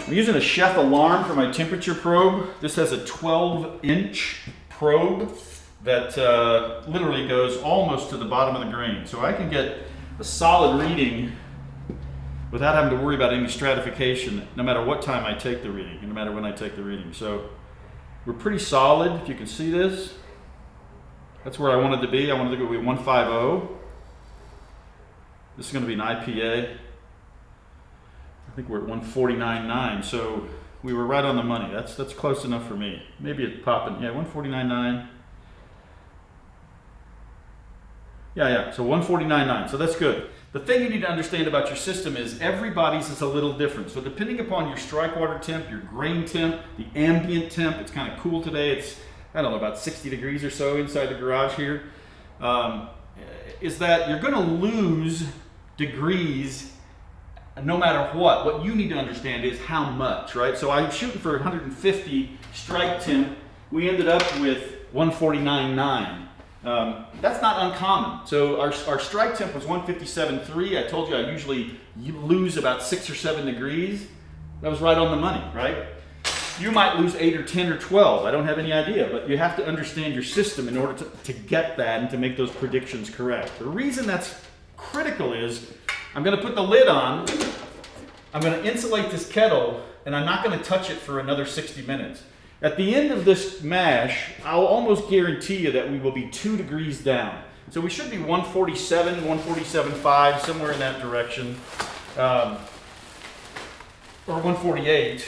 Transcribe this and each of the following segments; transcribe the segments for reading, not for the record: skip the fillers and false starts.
I'm using a Chef Alarm for my temperature probe. This has a 12-inch probe that literally goes almost to the bottom of the grain. So I can get a solid reading without having to worry about any stratification, no matter what time I take the reading, no matter when I take the reading. So we're pretty solid, if you can see this. That's where I wanted to be. I wanted to go with 150. This is going to be an IPA. I think we're at 149.9, so we were right on the money. That's close enough for me. Maybe it's popping. Yeah, 149.9. Yeah, so 149.9, so that's good. The thing you need to understand about your system is everybody's is a little different. So depending upon your strike water temp, your grain temp, the ambient temp, it's kind of cool today. It's, I don't know, about 60 degrees or so inside the garage here. Is that you're gonna lose degrees no matter what. What you need to understand is how much, right? So I'm shooting for 150 strike temp. We ended up with 149.9. That's not uncommon. So our strike temp was 157.3. I told you I usually lose about 6 or 7 degrees. That was right on the money, right? You might lose 8 or 10 or 12. I don't have any idea, but you have to understand your system in order to get that and to make those predictions correct. The reason that's critical is I'm going to put the lid on, I'm going to insulate this kettle, and I'm not going to touch it for another 60 minutes. At the end of this mash, I'll almost guarantee you that we will be 2 degrees down. So we should be 147, 147.5, somewhere in that direction, or 148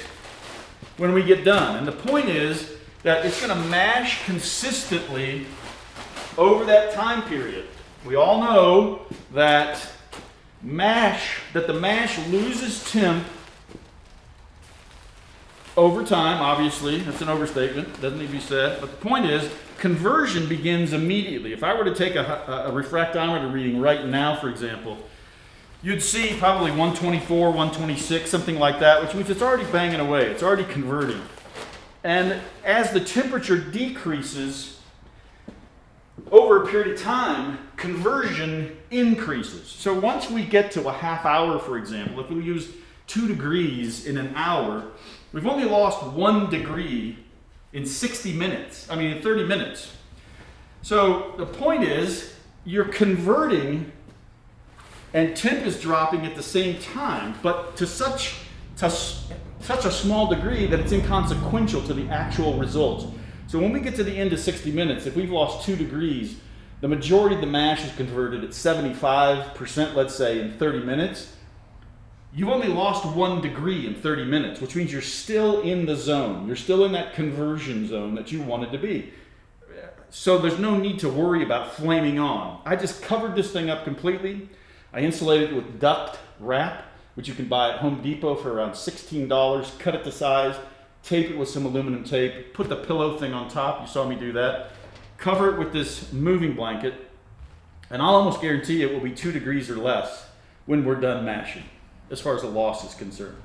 when we get done. And the point is that it's going to mash consistently over that time period. We all know that the mash loses temp over time, obviously. That's an overstatement, doesn't need to be said. But the point is, conversion begins immediately. If I were to take a refractometer reading right now, for example, you'd see probably 124, 126, something like that, which means it's already banging away. It's already converting. And as the temperature decreases over a period of time, conversion increases. So once we get to a half hour, for example, if we use 2 degrees in an hour, we've only lost 1 degree in 60 minutes. I mean, in 30 minutes. So the point is, you're converting and temp is dropping at the same time, but to such a small degree that it's inconsequential to the actual results. So when we get to the end of 60 minutes, if we've lost 2 degrees, the majority of the mash is converted at 75%, let's say, in 30 minutes. You've only lost 1 degree in 30 minutes, which means you're still in the zone. You're still in that conversion zone that you wanted to be. So there's no need to worry about flaming on. I just covered this thing up completely. I insulated it with duct wrap, which you can buy at Home Depot for around $16. Cut it to size, tape it with some aluminum tape, put the pillow thing on top. You saw me do that. Cover it with this moving blanket, and I'll almost guarantee it will be 2 degrees or less when we're done mashing, as far as the loss is concerned.